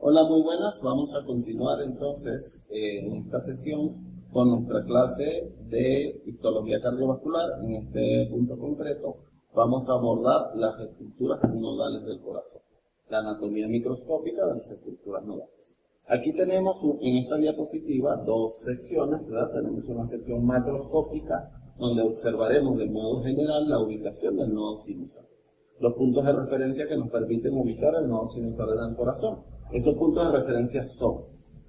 Hola, muy buenas. Vamos a continuar entonces en esta sesión con nuestra clase de histología cardiovascular. En este punto concreto vamos a abordar las estructuras nodales del corazón, la anatomía microscópica de las estructuras nodales. Aquí tenemos en esta diapositiva dos secciones, ¿verdad? Tenemos una sección macroscópica donde observaremos de modo general la ubicación del nodo sinusal, los puntos de referencia que nos permiten ubicar el nodo sinusal en el corazón. Esos puntos de referencia son: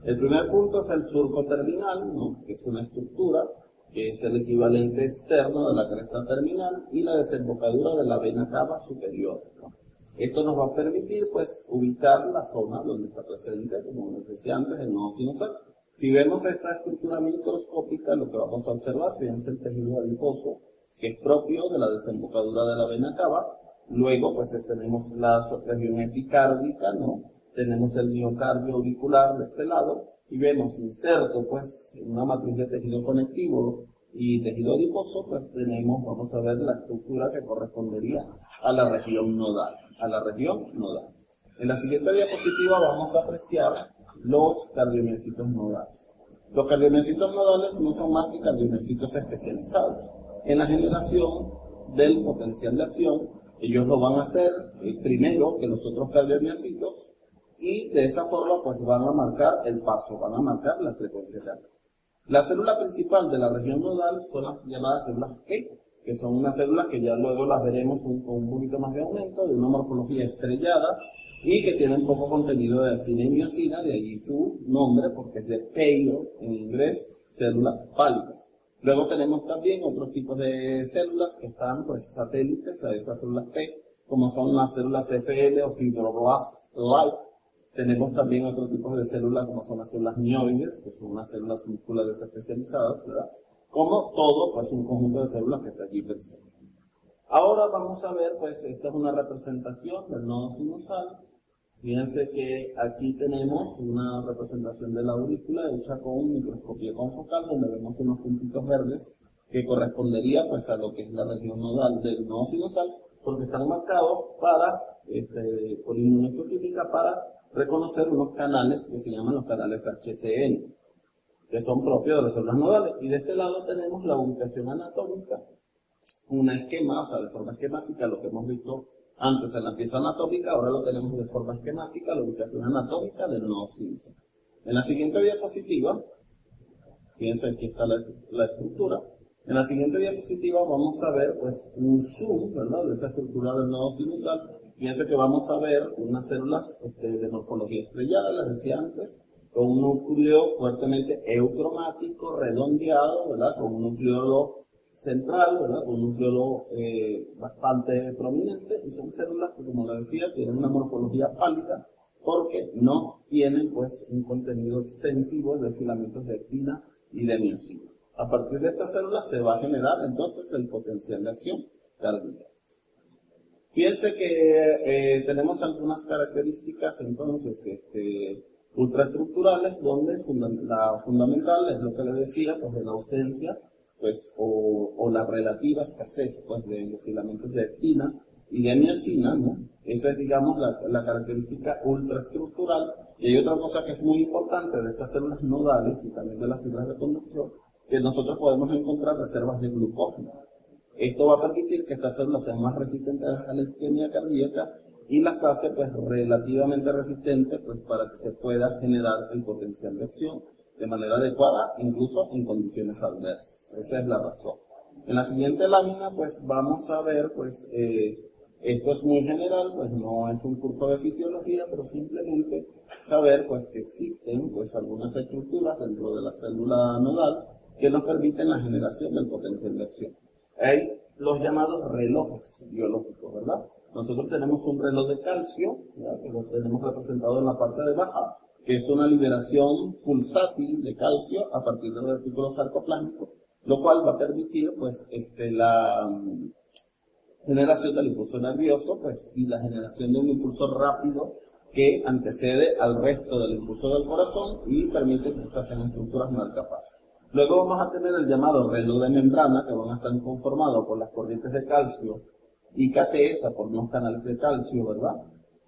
el primer punto es el surco terminal, ¿no?, que es una estructura que es el equivalente externo de la cresta terminal, y la desembocadura de la vena cava superior, ¿no? Esto nos va a permitir, pues, ubicar la zona donde está presente, como les decía antes, el nodo sinusal. Si vemos esta estructura microscópica, lo que vamos a observar, fíjense, el tejido adiposo, que es propio de la desembocadura de la vena cava. Luego, pues, tenemos la región epicárdica, ¿no? Tenemos el miocardio auricular de este lado, y vemos inserto, pues, en una matriz de tejido conectivo y tejido adiposo, pues tenemos, vamos a ver, la estructura que correspondería a la región nodal, En la siguiente diapositiva vamos a apreciar los cardiomiocitos nodales. Los cardiomiocitos nodales no son más que cardiomiocitos especializados en la generación del potencial de acción. Ellos lo van a hacer primero que los otros cardiomiocitos, y de esa forma, pues, van a marcar el paso, van a marcar la frecuencia cardíaca. La célula principal de la región nodal son las llamadas células K, que son unas células que ya luego las veremos con un poquito más de aumento, de una morfología estrellada, y que tienen poco contenido de actina y miocina, de allí su nombre, porque es de pale, en inglés, células pálidas. Luego tenemos también otros tipos de células que están, pues, satélites a esas células P, como son las células FL o fibroblast-like. Tenemos también otro tipo de células como son las células mioides, que son unas células musculares especializadas, ¿verdad? Como todo, pues, un conjunto de células que está aquí presente. Ahora vamos a ver, pues, esta es una representación del nodo sinusal. Fíjense que aquí tenemos una representación de la aurícula hecha con microscopía confocal, donde vemos unos puntitos verdes que correspondería, pues, a lo que es la región nodal del nodo sinusal, porque están marcados por inmunohistoquímica para reconocer unos canales que se llaman los canales HCN, que son propios de las células nodales. Y de este lado tenemos la ubicación anatómica, un esquema, o sea, de forma esquemática, lo que hemos visto antes en la pieza anatómica, ahora lo tenemos de forma esquemática, la ubicación anatómica del nodo sinusal. En la siguiente diapositiva, fíjense, aquí está la estructura. En la siguiente diapositiva vamos a ver, pues, un zoom, ¿verdad?, de esa estructura del nodo sinusal. Fíjense que vamos a ver unas células de morfología estrellada, les decía antes, con un núcleo fuertemente eucromático, redondeado, ¿verdad?, con un nucleolo central, ¿verdad?, con un nucleolo bastante prominente, y son células que, como les decía, tienen una morfología pálida porque no tienen, pues, un contenido extensivo de filamentos de actina y de miocina. A partir de estas células se va a generar entonces el potencial de acción cardíaca. Fíjense que tenemos algunas características entonces ultraestructurales, donde la fundamental es lo que les decía, pues, de la ausencia, pues, o la relativa escasez, pues, de los filamentos de actina y de miocina, ¿no? Eso es, digamos, la característica ultraestructural. Y hay otra cosa que es muy importante de estas células nodales y también de las fibras de conducción, que nosotros podemos encontrar reservas de glucógeno. Esto va a permitir que estas células sean más resistentes a la isquemia cardíaca, y las hace, pues, relativamente resistentes, pues, para que se pueda generar el potencial de acción de manera adecuada, incluso en condiciones adversas. Esa es la razón. En la siguiente lámina, pues, vamos a ver, pues, esto es muy general, pues no es un curso de fisiología, pero simplemente saber, pues, que existen, pues, algunas estructuras dentro de la célula nodal que nos permiten la generación del potencial de acción. Hay los llamados relojes biológicos, ¿verdad? Nosotros tenemos un reloj de calcio, ¿verdad?, que lo tenemos representado en la parte de baja, que es una liberación pulsátil de calcio a partir del retículo sarcoplásmico, lo cual va a permitir, pues, la generación del impulso nervioso, pues, y la generación de un impulso rápido que antecede al resto del impulso del corazón y permite que estas sean estructuras marcapasos. Luego vamos a tener el llamado reloj de membrana, que van a estar conformados por las corrientes de calcio y KT, por unos canales de calcio, ¿verdad?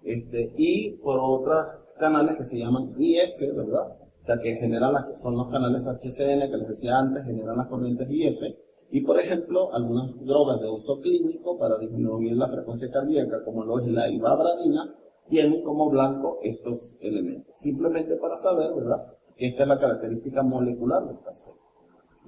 Y por otras canales que se llaman IF, ¿verdad? O sea, que generan son los canales HCN que les decía antes, generan las corrientes IF. Y, por ejemplo, algunas drogas de uso clínico para disminuir la frecuencia cardíaca, como lo es la ivabradina, tienen como blanco estos elementos. Simplemente para saber, ¿verdad? Esta es la característica molecular de esta célula.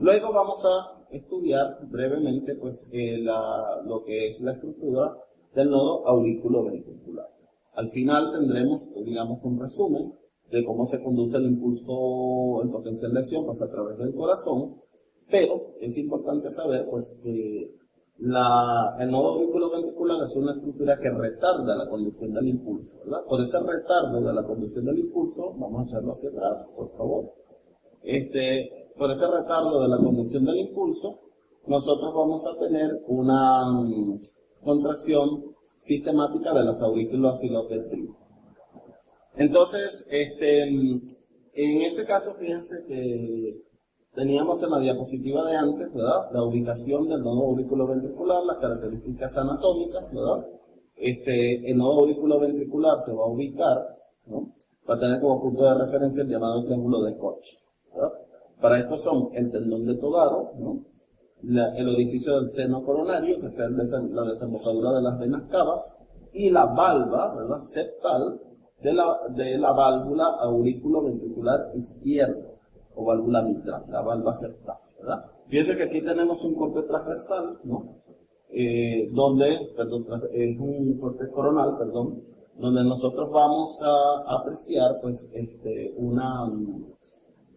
Luego vamos a estudiar brevemente pues, lo que es la estructura del nodo aurículo-ventricular. Al final tendremos, digamos, un resumen de cómo se conduce el impulso, el potencial de acción pasa a través del corazón, pero es importante saber pues, que el nodo aurículo-ventricular es una estructura que retarda la conducción del impulso, ¿verdad? Por ese retardo de la conducción del impulso, vamos a echarlo hacia atrás, por favor. Por ese retardo de la conducción del impulso, nosotros vamos a tener una contracción sistemática de las aurículas y los ventrículos. Entonces, en este caso, fíjense que teníamos en la diapositiva de antes, ¿verdad? La ubicación del nodo auriculoventricular, las características anatómicas, ¿verdad? El nodo auriculoventricular se va a ubicar, ¿no? Va a tener como punto de referencia el llamado triángulo de Koch, ¿verdad? Para esto son el tendón de Todaro, ¿no? El orificio del seno coronario, que es la desembocadura de las venas cavas, y la valva, ¿verdad? Septal de la válvula aurículo-ventricular izquierda, o válvula mitral, la valva septal, ¿verdad? Fíjense que aquí tenemos un corte transversal, ¿no? Es un corte coronal, perdón, donde nosotros vamos a apreciar, pues,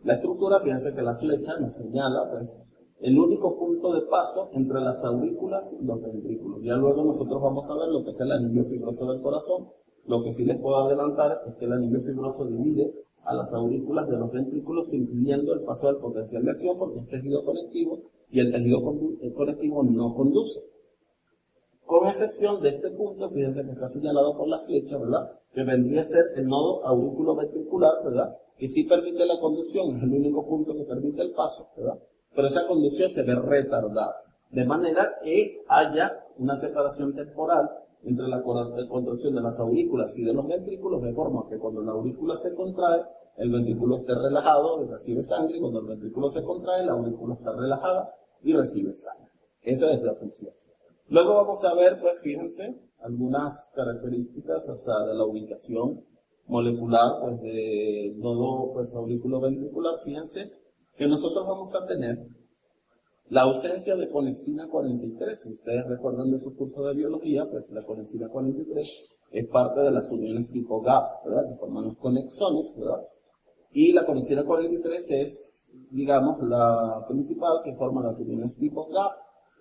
la estructura. Fíjense que la flecha nos señala, pues, el único punto de paso entre las aurículas y los ventrículos. Ya luego nosotros vamos a ver lo que es el anillo fibroso del corazón. Lo que sí les puedo adelantar es que el anillo fibroso divide a las aurículas de los ventrículos, impidiendo el paso del potencial de acción, porque es tejido conectivo y el tejido conectivo no conduce. Con excepción de este punto, fíjense que está señalado por la flecha, ¿verdad? Que vendría a ser el nodo aurículo-ventricular, ¿verdad? Que sí permite la conducción, es el único punto que permite el paso, ¿verdad? Pero esa conducción se ve retardada, de manera que haya una separación temporal entre la contracción de las aurículas y de los ventrículos, de forma que cuando la aurícula se contrae, el ventrículo esté relajado y recibe sangre, y cuando el ventrículo se contrae, la aurícula está relajada y recibe sangre. Esa es la función. Luego vamos a ver, pues fíjense, algunas características, o sea, de la ubicación molecular, pues, de nodo, pues, aurículo-ventricular. Fíjense que nosotros vamos a tener la ausencia de conexina 43. Si ustedes recuerdan de su curso de biología, pues la conexina 43 es parte de las uniones tipo GAP, ¿verdad? Que forman los conexones, ¿verdad? Y la conexina 43 es, digamos, la principal que forma las uniones tipo GAP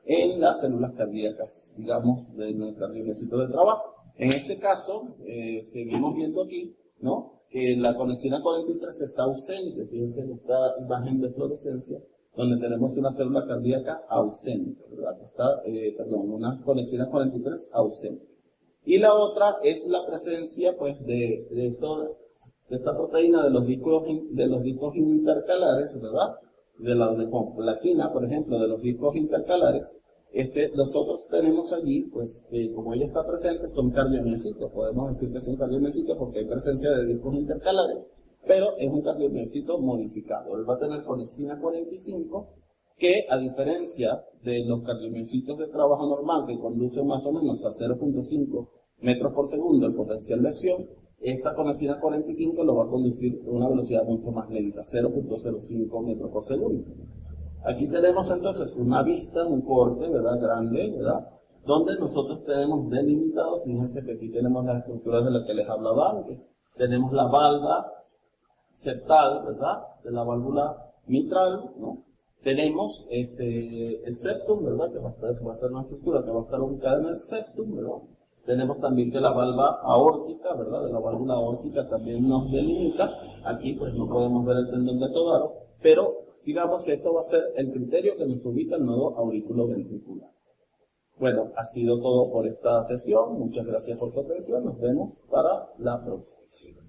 en las células cardíacas, digamos, del cardiomiocito de trabajo. En este caso, seguimos viendo aquí, ¿no? Que la conexina 43 está ausente. Fíjense en esta imagen de fluorescencia, donde tenemos una célula cardíaca ausente, ¿verdad? Una conexina 43 ausente. Y la otra es la presencia, pues, de esta proteína de los discos intercalares, ¿verdad? De la plaquina, por ejemplo, de los discos intercalares. Nosotros tenemos allí, pues, como ella está presente, son cardiomiocitos. Podemos decir que son cardiomiocitos porque hay presencia de discos intercalares, pero es un cardiomiocito modificado. Él va a tener conexina 45, que a diferencia de los cardiomiocitos de trabajo normal, que conducen más o menos a 0.5 metros por segundo el potencial de acción, esta conexina 45 lo va a conducir a una velocidad mucho más lenta, 0.05 metros por segundo. Aquí tenemos entonces una vista, un corte, ¿verdad? Grande, ¿verdad? Donde nosotros tenemos delimitado, fíjense que aquí tenemos las estructuras de las que les hablaba antes. Tenemos la valva septal, ¿verdad? De la válvula mitral, ¿no? Tenemos el septum, ¿verdad? Que va a ser una estructura que va a estar ubicada en el septum, ¿verdad? Tenemos también que la valva aórtica, ¿verdad? De la válvula aórtica también nos delimita. Aquí pues no podemos ver el tendón de Todaro, pero digamos esto va a ser el criterio que nos ubica el nodo aurículo-ventricular. Bueno, ha sido todo por esta sesión. Muchas gracias por su atención. Nos vemos para la próxima.